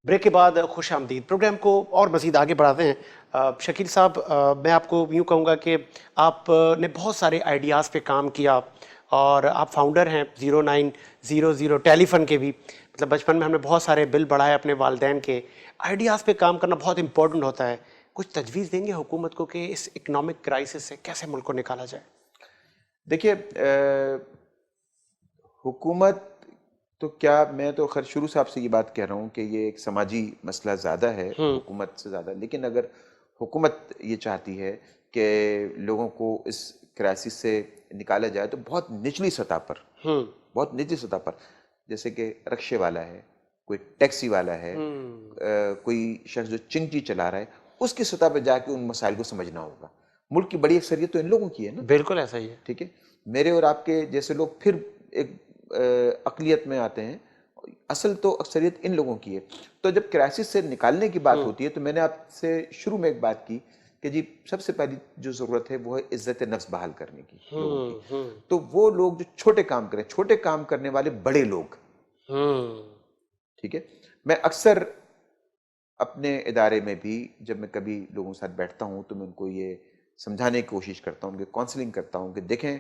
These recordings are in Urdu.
بریک کے بعد خوش آمدید پروگرام کو اور مزید آگے بڑھاتے ہیں۔ شکیل صاحب، میں آپ کو یوں کہوں گا کہ آپ نے بہت سارے آئیڈیاز پہ کام کیا اور آپ فاؤنڈر ہیں 0900 ٹیلی فن کے بھی۔ مطلب بچپن میں ہم نے بہت سارے بل بڑھائے اپنے والدین کے۔ آئیڈیاز پہ کام کرنا بہت امپورٹنٹ ہوتا ہے۔ کچھ تجویز دیں گے حکومت کو کہ اس اکنامک کرائسس سے کیسے ملک کو نکالا جائے؟ دیکھیے، حکومت تو کیا، میں تو خیر شروع سے آپ سے یہ بات کہہ رہا ہوں کہ یہ ایک سماجی مسئلہ زیادہ ہے حکومت سے زیادہ، لیکن اگر حکومت یہ چاہتی ہے کہ لوگوں کو اس کرائسس سے نکالا جائے تو بہت نچلی سطح پر جیسے کہ رکشے والا ہے، کوئی ٹیکسی والا ہے، کوئی شخص جو چنگٹی چلا رہا ہے، اس کی سطح پہ جا کے ان مسائل کو سمجھنا ہوگا۔ ملک کی بڑی اکثریت تو ان لوگوں کی ہے نا۔ بالکل ایسا ہی ہے۔ ٹھیک ہے، میرے اور آپ کے جیسے لوگ پھر ایک اقلیت میں آتے ہیں، اصل تو اکثریت ان لوگوں کی ہے۔ تو جب کرائسس سے نکالنے کی بات ہوتی ہے تو میں نے آپ سے شروع میں ایک بات کی کہ جی سب سے پہلی جو ضرورت ہے وہ ہے عزت نفس بحال کرنے کی لوگوں کی۔ تو وہ لوگ جو چھوٹے کام کریں، چھوٹے کام کرنے والے بڑے لوگ، ٹھیک ہے، میں اکثر اپنے ادارے میں بھی جب میں کبھی لوگوں کے ساتھ بیٹھتا ہوں تو میں ان کو یہ سمجھانے کی کوشش کرتا ہوں، کہ کاؤنسلنگ کرتا ہوں کہ دیکھیں،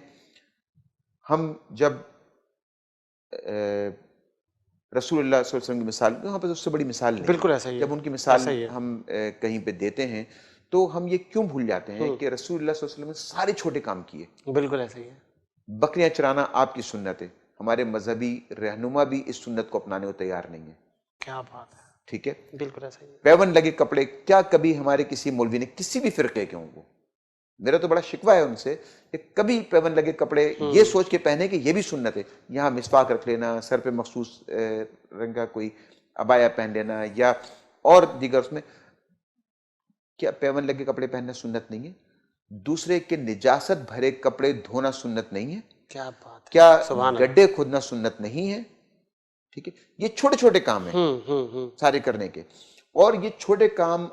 ہم جب رسول اللہ صلی اللہ علیہ وسلم کی مثال، یہاں پہ اس سے بڑی مثال نہیں، بالکل ایسا ہی ہے، جب ان کی مثال ہم کہیں پہ دیتے ہیں تو ہم یہ کیوں بھول جاتے ہیں کہ رسول اللہ صلی اللہ علیہ وسلم نے سارے چھوٹے کام کیے۔ بالکل ایسا ہی ہے۔ بکریاں چرانا آپ کی سنت ہے، ہمارے مذہبی رہنما بھی اس سنت کو اپنانے کو تیار نہیں ہے۔ کیا بات ہے، ٹھیک ہے، بالکل ایسا ہی ہے۔ پیون لگے کپڑے، کیا کبھی ہمارے کسی مولوی نے، کسی بھی فرقے کے ہوں وہ، میرا تو بڑا شکوہ ہے ان سے کہ کبھی پیون لگے کپڑے یہ سوچ کے پہنے کہ یہ بھی سنت ہے، یہاں مسواک رکھ لینا، سر پہ مخصوص رنگ کا کوئی عبایا پہن لینا یا اور دیگر، اس میں کیا پیون لگے کپڑے پہننا سنت نہیں ہے؟ دوسرے کے نجاست بھرے کپڑے دھونا سنت نہیں ہے؟ کیا بات ہے، کیا سبحان اللہ۔ گڈھے کھودنا سنت نہیں ہے؟ ٹھیک ہے، یہ چھوٹے چھوٹے کام ہیں سارے کرنے کے، اور یہ چھوٹے کام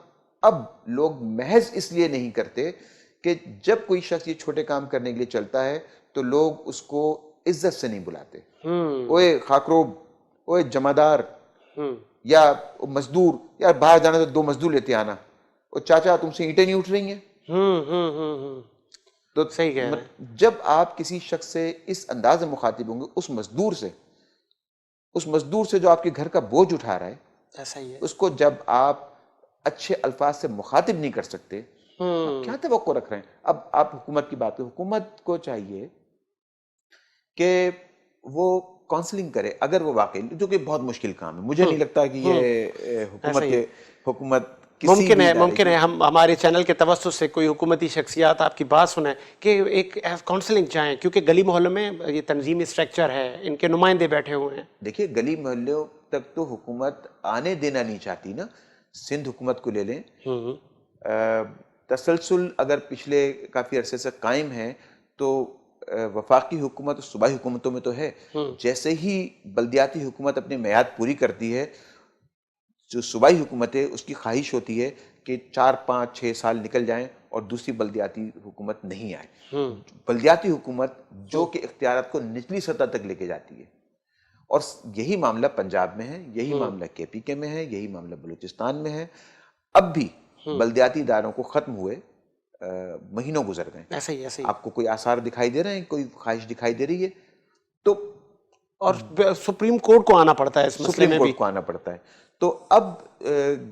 اب لوگ محض اس لیے نہیں کرتے کہ جب کوئی شخص یہ چھوٹے کام کرنے کے لیے چلتا ہے تو لوگ اس کو عزت سے نہیں بلاتے، اوے خاکروب، اوے جمعدار، یا مزدور، یا باہر جانا تو 2 مزدور لیتے آنا، اور چاچا تم سے اینٹیں نہیں اٹھ رہی ہیں۔ تو صحیح کہہ رہے ہیں۔ جب آپ کسی شخص سے اس انداز میں مخاطب ہوں گے، اس مزدور سے جو آپ کے گھر کا بوجھ اٹھا رہا ہے، ایسا ہی ہے۔ اس کو جب آپ اچھے الفاظ سے مخاطب نہیں کر سکتے، آپ کیا توقع رکھ رہے ہیں؟ اب آپ حکومت کی بات کریں، حکومت کو چاہیے کہ وہ کاؤنسلنگ کرے، اگر وہ واقعی، جو کہ بہت مشکل کام ہے، مجھے نہیں لگتا کہ یہ حکومت کسی بھی ادارے ممکن ہے ہم ہمارے چینل کے توسط سے کوئی حکومتی شخصیات آپ کی بات سنیں کہ ایک کاؤنسلنگ چاہیں، کیونکہ گلی محلوں میں یہ تنظیمی اسٹرکچر ہے، ان کے نمائندے بیٹھے ہوئے ہیں۔ دیکھیے گلی محلوں تک تو حکومت آنے دینا نہیں چاہتی نا۔ سندھ حکومت کو لے لیں، تسلسل اگر پچھلے کافی عرصے سے قائم ہے تو وفاقی حکومت اور صوبائی حکومتوں میں تو ہے، جیسے ہی بلدیاتی حکومت اپنی میعاد پوری کرتی ہے، جو صوبائی حکومت ہے اس کی خواہش ہوتی ہے کہ 4 5 6 سال نکل جائیں اور دوسری بلدیاتی حکومت نہیں آئے۔ بلدیاتی حکومت جو کہ اختیارات کو نچلی سطح تک لے کے جاتی ہے، اور یہی معاملہ پنجاب میں ہے، یہی معاملہ کے پی کے میں ہے، یہی معاملہ بلوچستان میں ہے۔ اب بھی بلدیاتی اداروں کو ختم ہوئے مہینوں گزر گئے، ایسے ہی آپ کو کوئی آثار دکھائی دے رہے ہیں، کوئی خواہش دکھائی دے رہی ہے؟ تو اور سپریم کورٹ کو آنا پڑتا ہے اس مسئلے سپریم میں بھی۔ کورٹ کو آنا پڑتا ہے۔ تو اب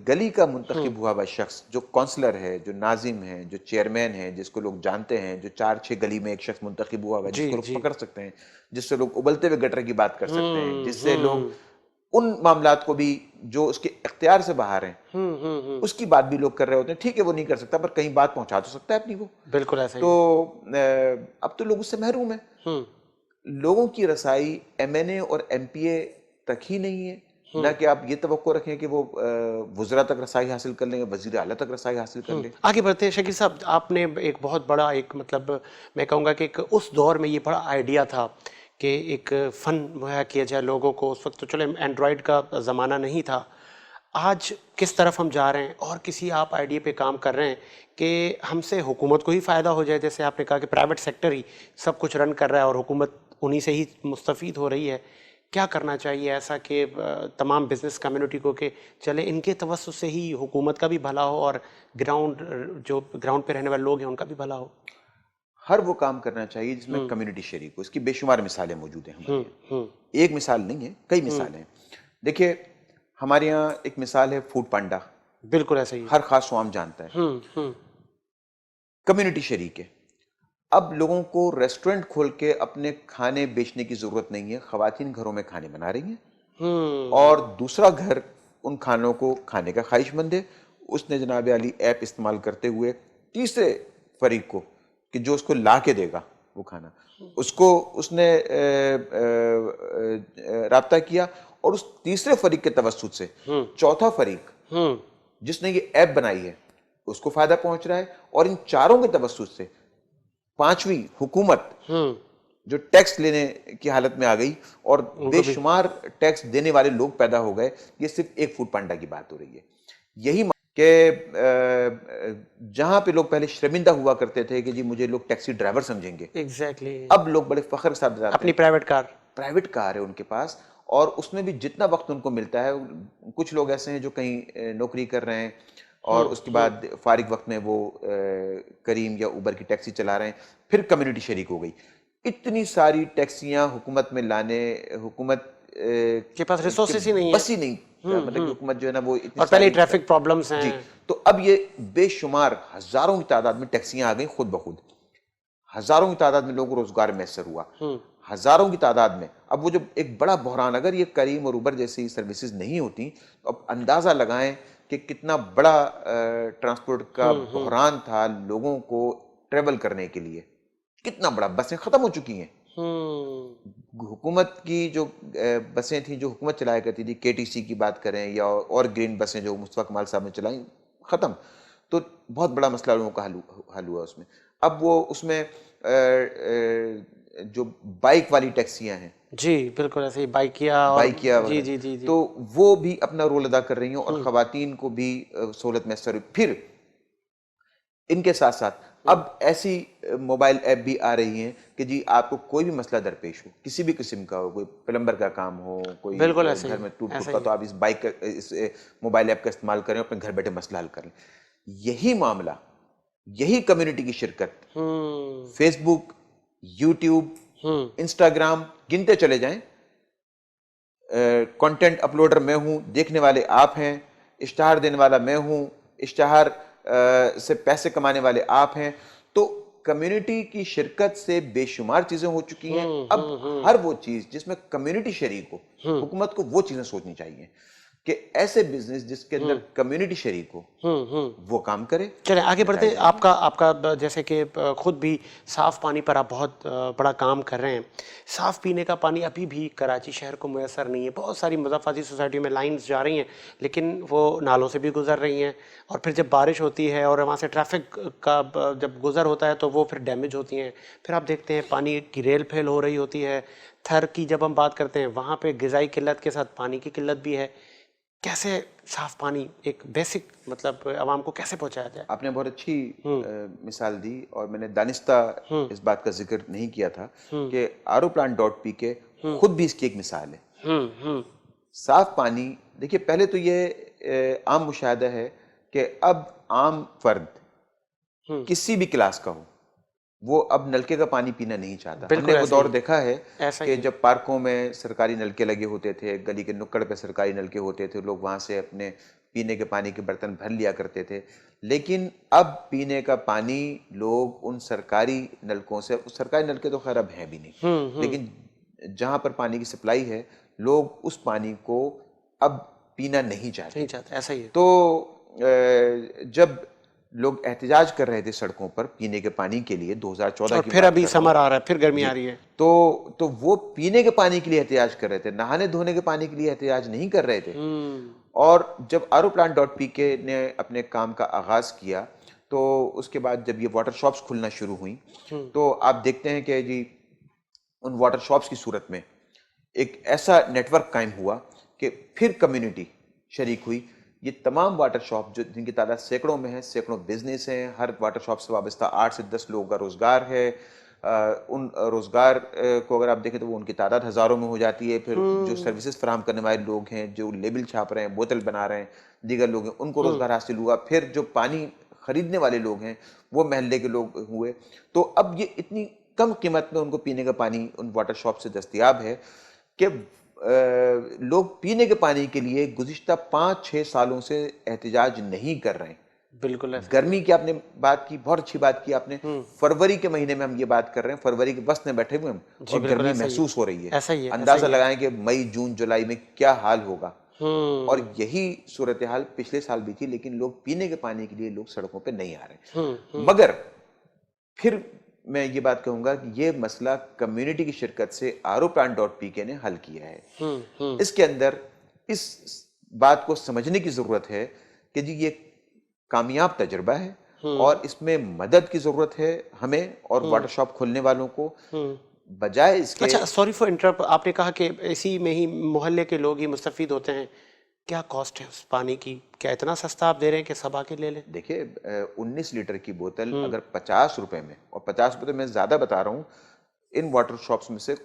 گلی کا منتخب ہوا ہوا شخص، جو کونسلر ہے، جو ناظم ہے، جو چیئرمین ہے، جس کو لوگ جانتے ہیں، جو 4 6 گلی میں ایک شخص منتخب ہوا ہوا ہے، جس کو لوگ پکڑ سکتے ہیں، جس سے لوگ ابلتے ہوئے گٹر کی بات کر سکتے ہیں، جس سے لوگ ان معاملات کو بھی جو اس کے اختیار سے باہر ہیں اس کی بات بھی لوگ کر رہے ہوتے ہیں۔ ٹھیک ہے وہ نہیں کر سکتا پر کہیں بات پہنچا تو سکتا ہے اپنی وہ۔ بالکل ایسا ہی تو اب تو لوگ اس سے محروم ہیں، لوگوں کی رسائی ایم این اے اور ایم پی اے تک ہی نہیں ہے، نہ کہ آپ یہ توقع رکھیں کہ وہ وزراء تک رسائی حاصل کر لیں، وزیر اعلیٰ تک رسائی حاصل کر لیں۔ آگے بڑھتے ہیں شکیل صاحب، آپ نے ایک بہت بڑا ایک مطلب میں کہوں گا کہ ایک اس دور میں یہ بڑا آئیڈیا تھا کہ ایک فن مہیا کیا جائے لوگوں کو۔ اس وقت تو چلے اینڈرائڈ کا زمانہ نہیں تھا، آج کس طرف ہم جا رہے ہیں اور کسی آپ آئیڈیا پہ کام کر رہے ہیں کہ ہم سے حکومت کو ہی فائدہ ہو جائے؟ جیسے آپ نے کہا کہ پرائیویٹ سیکٹر ہی سب کچھ رن کر رہا ہے اور حکومت انہی سے ہی مستفید ہو رہی ہے، کیا کرنا چاہیے ایسا کہ تمام بزنس کمیونٹی کو کہ چلے ان کے توسط سے ہی حکومت کا بھی بھلا ہو اور گراؤنڈ پہ رہنے والے لوگ ہیں ان کا بھی بھلا ہو؟ ہر وہ کام کرنا چاہیے جس میں کمیونٹی شریک ہو. اس کی بے شمار مثالیں موجود ہیں ہمارے یہاں. ایک مثال نہیں ہے، کئی مثالیں ہیں. دیکھیے ہمارے یہاں ایک مثال ہے فوڈ پانڈا. بالکل ایسا ہی ہے. ہر خاص عوام جانتا ہے. کمیونٹی شریک ہے. اب لوگوں کو ریسٹورنٹ کھول کے اپنے کھانے بیچنے کی ضرورت نہیں ہے. خواتین گھروں میں کھانے بنا رہی ہیں اور دوسرا گھر ان کھانوں کو کھانے کا خواہش مند ہے. اس نے جناب علی ایپ استعمال کرتے ہوئے تیسرے فریق کو کہ جو اس کو لا کے دے گا وہ کھانا، اس نے رابطہ کیا اور اس تیسرے فریق کے توسط سے چوتھا فریق جس نے یہ ایپ بنائی ہے اس کو فائدہ پہنچ رہا ہے. اور ان چاروں کے توسط سے پانچویں حکومت جو ٹیکس لینے کی حالت میں آ گئی اور بے شمار ٹیکس دینے والے لوگ پیدا ہو گئے. یہ صرف ایک فوڈ پانڈا کی بات ہو رہی ہے. یہی کہ جہاں پہ لوگ پہلے شرمندہ ہوا کرتے تھے کہ جی مجھے لوگ ٹیکسی ڈرائیور سمجھیں گے، اب لوگ بڑے فخر کے ساتھ بتاتے ہیں اپنی پرائیویٹ کار ہے ان کے پاس. اور اس میں بھی جتنا وقت ان کو ملتا ہے، کچھ لوگ ایسے ہیں جو کہیں نوکری کر رہے ہیں اور اس کے بعد فارغ وقت میں وہ کریم یا اوبر کی ٹیکسی چلا رہے ہیں. پھر کمیونٹی شریک ہو گئی. اتنی ساری ٹیکسیاں حکومت میں لانے، حکومت کے پاس ریسورسز ہی نہیں بس ہی نہیں، مطلب کہ حکومت جو ہے نا وہ اتنی اور پہلے ٹریفک پرابلمز ہیں. جی تو اب یہ بے شمار ہزاروں کی تعداد میں ٹیکسیاں آ گئیں خود بخود. ہزاروں کی تعداد میں لوگوں کو روزگار میسر ہوا. ہزاروں کی تعداد میں. اب وہ جو ایک بڑا بحران، اگر یہ کریم اور اوبر جیسی سروسز نہیں ہوتی تو اب اندازہ لگائیں کہ کتنا بڑا ٹرانسپورٹ کا بحران تھا لوگوں کو ٹریول کرنے کے لیے. کتنا بڑا. بسیں ختم ہو چکی ہیں. حکومت کی جو بسیں تھیں جو حکومت چلایا کرتی تھی، کے ٹی سی کی بات کریں یا اور گرین بسیں جو مصطفیٰ کمال صاحب نے چلائیں، ختم. تو بہت بڑا مسئلہ لوگوں کا حل ہوا اس میں. اب وہ اس میں جو بائک والی ٹیکسیاں ہیں، جی بالکل ایسے ہی بائکیا جی جی جی تو وہ بھی اپنا رول ادا کر رہی ہیں اور خواتین کو بھی سہولت میسر ہوئی. پھر ان کے ساتھ ساتھ اب ایسی موبائل ایپ بھی آ رہی ہیں کہ جی آپ کو کوئی بھی مسئلہ درپیش ہو، کسی بھی قسم کا ہو، کوئی پلمبر کا کام ہو، کوئی گھر میں ٹوٹ پھوٹ کا، تو آپ اس موبائل ایپ کا استعمال کریں اور اپنے گھر بیٹھے مسئلہ حل کریں. یہی معاملہ، یہی کمیونٹی کی شرکت فیس بک، یوٹیوب، انسٹاگرام، گنتے چلے جائیں. کنٹینٹ اپلوڈر میں ہوں، دیکھنے والے آپ ہیں، اشتہار دینے والا میں ہوں، اشتہار سے پیسے کمانے والے آپ ہیں. تو کمیونٹی کی شرکت سے بے شمار چیزیں ہو چکی ہیں. اب ہر وہ چیز جس میں کمیونٹی شریک ہو، حکومت کو وہ چیزیں سوچنی چاہیے کہ ایسے بزنس جس کے اندر کمیونٹی شریک ہو وہ کام کرے. چلیں آگے بڑھتے ہیں. آپ کا جیسے کہ خود بھی صاف پانی پر آپ بہت بڑا کام کر رہے ہیں. صاف پینے کا پانی ابھی بھی کراچی شہر کو میسر نہیں ہے. بہت ساری مضافاتی سوسائٹیوں میں لائنز جا رہی ہیں لیکن وہ نالوں سے بھی گزر رہی ہیں، اور پھر جب بارش ہوتی ہے اور وہاں سے ٹریفک کا جب گزر ہوتا ہے تو وہ پھر ڈیمیج ہوتی ہیں. پھر آپ دیکھتے ہیں پانی کی ریل پھیل ہو رہی ہوتی ہے. تھر کی جب ہم بات کرتے ہیں وہاں پہ غذائی قلت کے ساتھ پانی کی قلت بھی ہے. کیسے صاف پانی ایک بیسک مطلب عوام کو کیسے پہنچایا جائے؟ آپ نے بہت اچھی مثال دی اور میں نے دانستہ اس بات کا ذکر نہیں کیا تھا کہ ROPlant.pk خود بھی اس کی ایک مثال ہے. صاف پانی، دیکھیے پہلے تو یہ عام مشاہدہ ہے کہ اب عام فرد کسی بھی کلاس کا ہو وہ اب نلکے کا پانی پینا نہیں چاہتا. ہم نے وہ دور دیکھا ہے کہ جب پارکوں میں سرکاری نلکے لگے ہوتے تھے، گلی کے نکڑ پہ سرکاری نلکے ہوتے تھے، لوگ وہاں سے اپنے پینے کے پانی کے برتن بھر لیا کرتے تھے. لیکن اب پینے کا پانی لوگ ان سرکاری نلکوں سے، سرکاری نلکے تو خیر اب ہیں بھی نہیں، لیکن جہاں پر پانی کی سپلائی ہے لوگ اس پانی کو اب پینا نہیں چاہتے. ایسا ہی ہے. تو جب لوگ احتجاج کر رہے تھے سڑکوں پر پینے کے پانی کے لیے 2014 کی پھر ابھی سمر آ رہا ہے، پھر گرمی آ رہی ہے، تو وہ پینے کے پانی کے لیے احتجاج کر رہے تھے، نہانے دھونے کے پانی کے لیے احتجاج نہیں کر رہے تھے. اور جب ROPlant.pk نے اپنے کام کا آغاز کیا تو اس کے بعد جب یہ واٹر شاپس کھلنا شروع ہوئیں تو آپ دیکھتے ہیں کہ جی ان واٹر شاپس کی صورت میں ایک ایسا نیٹ ورک قائم ہوا کہ پھر کمیونٹی شریک ہوئی. یہ تمام واٹر شاپ جن کی تعداد سینکڑوں میں ہے، سینکڑوں بزنس ہیں، ہر واٹر شاپ سے وابستہ 8 سے 10 لوگوں کا روزگار ہے. ان روزگار کو اگر آپ دیکھیں تو وہ ان کی تعداد ہزاروں میں ہو جاتی ہے. پھر جو سروسز فراہم کرنے والے لوگ ہیں, جو لیبل چھاپ رہے ہیں, بوتل بنا رہے ہیں, دیگر لوگ ہیں, ان کو روزگار حاصل ہوا. پھر جو پانی خریدنے والے لوگ ہیں وہ محلے کے لوگ ہوئے. تو اب یہ اتنی کم قیمت میں ان کو پینے کا پانی ان واٹر شاپ سے دستیاب ہے کہ لوگ پینے کے پانی کے لیے گزشتہ 5-6 سالوں سے احتجاج نہیں کر رہے ہیں. بالکل ایسا گرمی کی آپ نے بات کی, بہت اچھی بات کی آپ نے. فروری کے مہینے میں ہم یہ بات کر رہے ہیں, فروری کے وسط میں بیٹھے ہوئے ہم, جی اور بالکل گرمی ایسا ہی محسوس ہو رہی ہے. ایسا ہی ہے ایسا اندازہ ہی ہے. لگائیں کہ مئی, جون, جولائی میں کیا حال ہوگا. اور ہوں یہی صورتحال پچھلے سال بھی تھی, لیکن لوگ پینے کے پانی کے لیے لوگ سڑکوں پہ نہیں آ رہے. مگر پھر میں یہ بات کہوں گا کہ یہ مسئلہ کمیونٹی کی شرکت سے ROPlant.pk نے حل کیا ہے. اس کے اندر اس بات کو سمجھنے کی ضرورت ہے کہ جی یہ کامیاب تجربہ ہے, اور اس میں مدد کی ضرورت ہے ہمیں اور واٹر شاپ کھولنے والوں کو, بجائے اس کے. اچھا, سوری فار انٹرپٹ, آپ نے کہا کہ اسی میں ہی محلے کے لوگ ہی مستفید ہوتے ہیں. کیا کاسٹ ہے اس پانی کی؟ کیا اتنا سستا آپ دے رہے ہیں کہ سب آ کے لے لیں؟ دیکھیے 19 لیٹر کی بوتل اگر 50 روپے میں, اور 50 روپے تو میں زیادہ بتا رہا ہوں, ان واٹر شاپس میں سے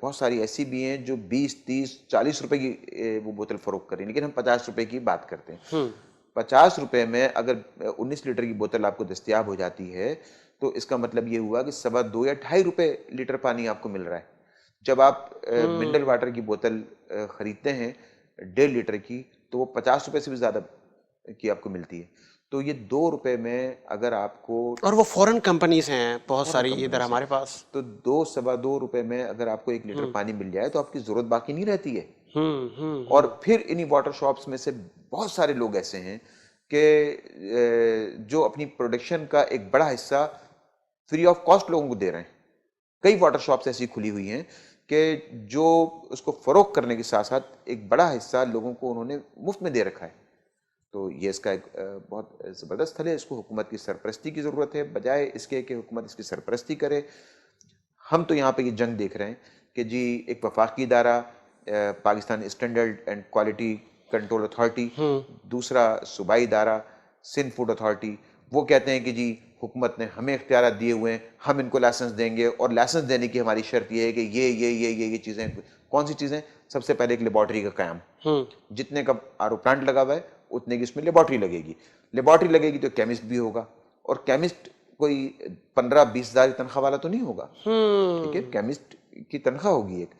بہت ساری ایسی بھی ہیں جو 20, 30, 40 روپے کی وہ بوتل فروخت کر رہی ہیں, لیکن ہم 50 روپے کی بات کرتے ہیں. 50 روپے میں اگر 19 لیٹر کی بوتل آپ کو دستیاب ہو جاتی ہے تو اس کا مطلب یہ ہوا کہ 2.25 یا 2.5 روپے لیٹر پانی آپ کو مل رہا ہے. جب آپ منرل واٹر کی بوتل خریدتے ہیں 1.5 لیٹر کی, تو وہ 50 روپے سے بھی زیادہ کی آپ کو ملتی ہے. تو یہ 2 روپے میں اگر آپ کو, اور وہ فورن کمپنیز ہیں بہت فورن ساری ادھر کمپنی سے, ہمارے پاس, تو 2-2.25 روپے میں اگر آپ کو 1 لیٹر پانی مل جائے تو آپ کی ضرورت باقی نہیں رہتی ہے. اور پھر انہی واٹر شاپس میں سے بہت سارے لوگ ایسے ہیں کہ جو اپنی پروڈکشن کا ایک بڑا حصہ فری آف کاسٹ لوگوں کو دے رہے ہیں. کئی واٹر شاپس ایسی کھلی ہوئی ہیں کہ جو اس کو فروخت کرنے کے ساتھ ساتھ ایک بڑا حصہ لوگوں کو انہوں نے مفت میں دے رکھا ہے. تو یہ اس کا ایک بہت زبردست حل ہے. اس کو حکومت کی سرپرستی کی ضرورت ہے, بجائے اس کے کہ حکومت اس کی سرپرستی کرے. ہم تو یہاں پہ یہ جنگ دیکھ رہے ہیں کہ جی ایک وفاقی ادارہ Pakistan standard and quality control authority, دوسرا صوبائی ادارہ سندھ فوڈ اتھارٹی, وہ کہتے ہیں کہ جی حکومت نے ہمیں اختیارات دیے ہوئے ہیں, ہم ان کو لائسنس دیں گے, اور لائسنس دینے کی ہماری شرط یہ ہے کہ یہ چیزیں. کون سی چیزیں؟ سب سے پہلے ایک لیبارٹری کا قیام. جتنے کا RO پلانٹ لگا ہوا ہے اتنے کی اس میں لیبارٹری لگے گی. لیبارٹری لگے گی تو کیمسٹ بھی ہوگا, اور کیمسٹ کوئی 15-20 ہزار کی تنخواہ والا تو نہیں ہوگا. ٹھیک ہے, کیمسٹ کی تنخواہ ہوگی, ایک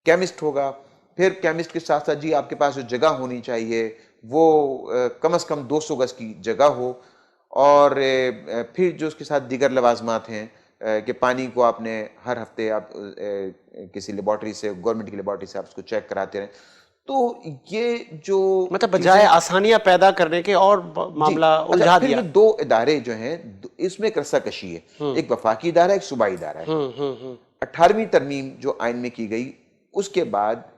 کیمسٹ ہوگا. پھر کیمسٹ کے ساتھ ساتھ جی آپ کے پاس جو جگہ ہونی چاہیے وہ کم از کم 200 گز کی جگہ ہو. اور پھر جو اس کے ساتھ دیگر لوازمات ہیں کہ پانی کو آپ نے ہر ہفتے آپ کسی لیبارٹری سے, گورنمنٹ کی لیبارٹری سے آپ اس کو چیک کراتے رہیں. تو یہ جو مطلب بجائے آسانیاں پیدا کرنے کے اور معاملہ اچھا, الجھا پھر دیا. یہ 2 ادارے جو ہیں اس میں ایک رسہ کشی ہے, ایک وفاقی ادارہ ہے, ایک صوبائی ادارہ ہے. 18ویں ترمیم جو آئین میں کی گئی اس کے بعد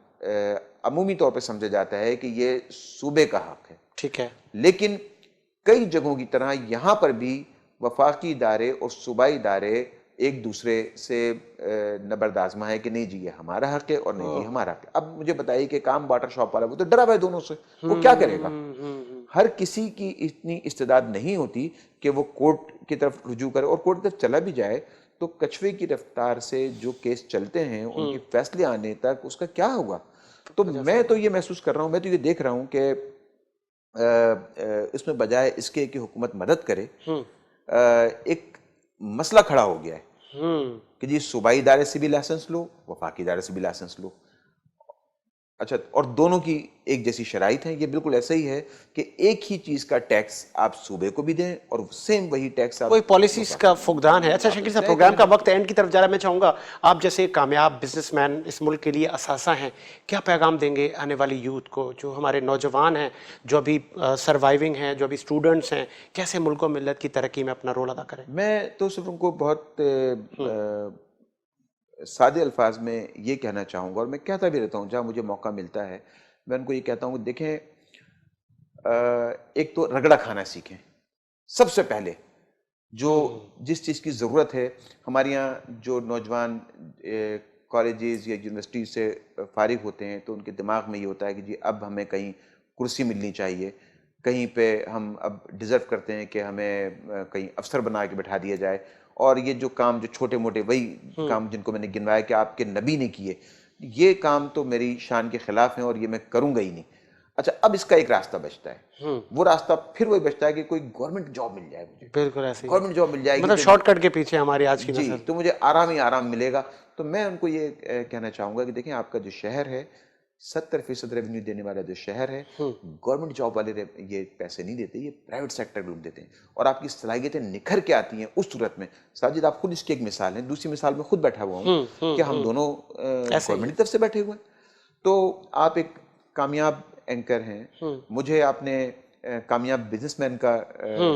عمومی طور پہ سمجھا جاتا ہے کہ یہ صوبے کا حق ہے. ٹھیک ہے, لیکن کئی جگہوں کی طرح یہاں پر بھی وفاقی ادارے اور صوبائی ادارے ایک دوسرے سے نبرد آزما ہے کہ نہیں جی یہ ہمارا حق ہے اور نہیں جی ہمارا حق ہے. اب مجھے بتائیے کہ کام واٹر شاپ والا وہ تو ڈرا ہوا ہے دونوں سے, وہ کیا کرے گا؟ ہر کسی کی اتنی استعداد نہیں ہوتی کہ وہ کورٹ کی طرف رجوع کرے, اور کورٹ کی طرف چلا بھی جائے تو کچھوے کی رفتار سے جو کیس چلتے ہیں ان کے فیصلے آنے تک اس کا کیا ہوگا. تو میں تو یہ محسوس کر رہا ہوں, میں تو یہ دیکھ رہا ہوں کہ اس میں بجائے اس کے کہ حکومت مدد کرے, ایک مسئلہ کھڑا ہو گیا ہے کہ جی صوبائی ادارے سے بھی لائسنس لو, وفاقی ادارے سے بھی لائسنس لو. اچھا, اور دونوں کی ایک جیسی شرائط ہیں. یہ بالکل ایسا ہی ہے کہ ایک ہی چیز کا ٹیکس آپ صوبے کو بھی دیں اور سیم وہی ٹیکس آپ کوئی پالیسیز کا فقدان ہے. اچھا شکیل صاحب, پروگرام کا وقت اینڈ کی طرف جا رہا ہے. میں چاہوں گا آپ جیسے کامیاب بزنس مین اس ملک کے لیے اثاثہ ہیں, کیا پیغام دیں گے آنے والی یوتھ کو, جو ہمارے نوجوان ہیں, جو ابھی سروائیونگ ہیں, جو ابھی اسٹوڈنٹس ہیں, کیسے ملک و ملت کی ترقی میں اپنا رول ادا کریں؟ میں تو صرف ان کو بہت سادے الفاظ میں یہ کہنا چاہوں گا, اور میں کہتا بھی رہتا ہوں جہاں مجھے موقع ملتا ہے, میں ان کو یہ کہتا ہوں کہ دیکھیں ایک تو رگڑا کھانا سیکھیں. سب سے پہلے جو جس چیز کی ضرورت ہے, ہمارے یہاں جو نوجوان کالجز یا یونیورسٹی سے فارغ ہوتے ہیں تو ان کے دماغ میں یہ ہوتا ہے کہ جی اب ہمیں کہیں کرسی ملنی چاہیے, کہیں پہ ہم اب ڈیزرو کرتے ہیں کہ ہمیں کہیں افسر بنا کے بٹھا دیا جائے, اور یہ جو کام جو چھوٹے موٹے وہی کام جن کو میں نے گنوایا کہ آپ کے نبی نے کیے، یہ کام تو میری شان کے خلاف ہیں اور یہ میں کروں گا ہی نہیں. اچھا اب اس کا ایک راستہ بچتا ہے، وہ راستہ پھر وہی بچتا ہے کہ کوئی گورنمنٹ جاب مل جائے مجھے، بالکل ایسے ہی گورنمنٹ جاب مل جائے گی مطلب شارٹ کٹ کے پیچھے ہماری آج کی جی نسل. تو مجھے آرام ہی آرام ملے گا. تو میں ان کو یہ کہنا چاہوں گا کہ دیکھیں آپ کا جو شہر ہے 70% ریونیو دینے والا جو شہر ہے، گورنمنٹ جاب والے یہ پیسے نہیں دیتے، یہ پرائیویٹ سیکٹر لوگ دیتے ہیں. اور آپ کی صلاحیتیں نکھر کے آتی ہیں اس صورت میں. ساجد آپ خود اس کی ایک مثال ہیں، دوسری مثال میں خود بیٹھا ہوا ہوں کہ ہم دونوں گورنمنٹ کی طرف سے بیٹھے ہوئے ہیں. تو آپ ایک کامیاب اینکر ہیں، مجھے آپ نے کامیاب بزنس مین کا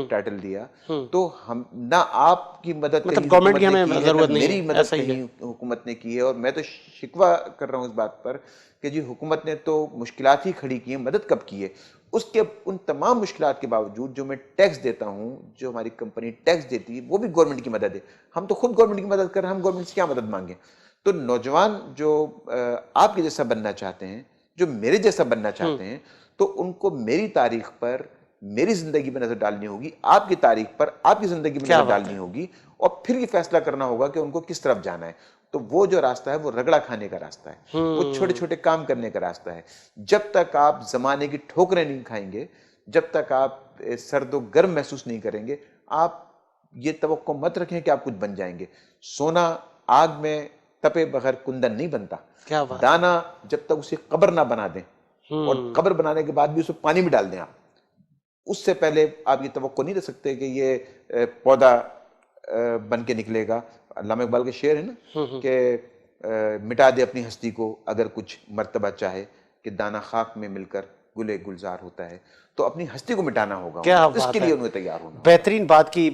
ٹائٹل دیا، تو ہم نہ آپ کی مدد کہیں مطلب گورنمنٹ حکومت کی نے ہمیں کی ہے، ضرورت نہ نہیں میری ہے، مدد ایسا ہی ہے. کہیں حکومت نے کی ہے. اور میں تو شکوہ کر رہا ہوں اس بات پر کہ جی حکومت نے تو مشکلات ہی کھڑی کی ہیں، مدد کب کی ہے؟ اس کے ان تمام مشکلات کے باوجود جو میں ٹیکس دیتا ہوں، جو ہماری کمپنی ٹیکس دیتی ہے، وہ بھی گورنمنٹ کی مدد ہے. ہم تو خود گورنمنٹ کی مدد کر رہے ہیں، ہم گورنمنٹ سے کیا مدد مانگیں؟ تو نوجوان جو آپ کے جیسا بننا چاہتے ہیں، جو میرے جیسا بننا چاہتے ہیں، تو ان کو میری تاریخ پر میری زندگی میں نظر ڈالنی ہوگی، آپ کی تاریخ پر آپ کی زندگی میں نظر ڈالنی ہوگی، اور پھر یہ فیصلہ کرنا ہوگا کہ ان کو کس طرف جانا ہے. تو وہ جو راستہ ہے وہ رگڑا کھانے کا راستہ ہے، وہ چھوٹے چھوٹے کام کرنے کا راستہ ہے. جب تک آپ زمانے کی ٹھوکریں نہیں کھائیں گے، جب تک آپ سرد و گرم محسوس نہیں کریں گے، آپ یہ توقع مت رکھیں کہ آپ کچھ بن جائیں گے. سونا آگ میں تپے بغیر کندن نہیں بنتا. دانا جب تک اسے قبر نہ بنا دیں، اور قبر بنانے کے بعد بھی اسے پانی میں ڈال دیں، آپ اس سے پہلے آپ یہ توقع نہیں رکھ سکتے کہ یہ پودا بن کے نکلے گا. علامہ اقبال کے شعر ہے نا کہ مٹا دے اپنی ہستی کو اگر کچھ مرتبہ چاہے، کہ دانہ خاک میں مل کر گلے گلزار ہوتا ہے. تو اپنی ہستی کو مٹانا ہوگا، کیا اس بات کے ہے، لیے انہیں تیار ہونا. بہترین بات کی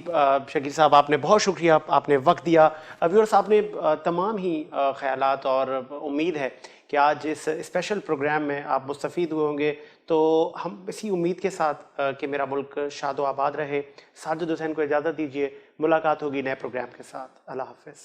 شکیل صاحب، آپ نے بہت شکریہ، آپ نے وقت دیا. ویورز آپ نے تمام ہی خیالات، اور امید ہے کہ آج اس اسپیشل پروگرام میں آپ مستفید ہوئے ہوں گے. تو ہم اسی امید کے ساتھ کہ میرا ملک شاد و آباد رہے، ساجد حسین کو اجازت دیجیے. ملاقات ہوگی نئے پروگرام کے ساتھ. اللہ حافظ.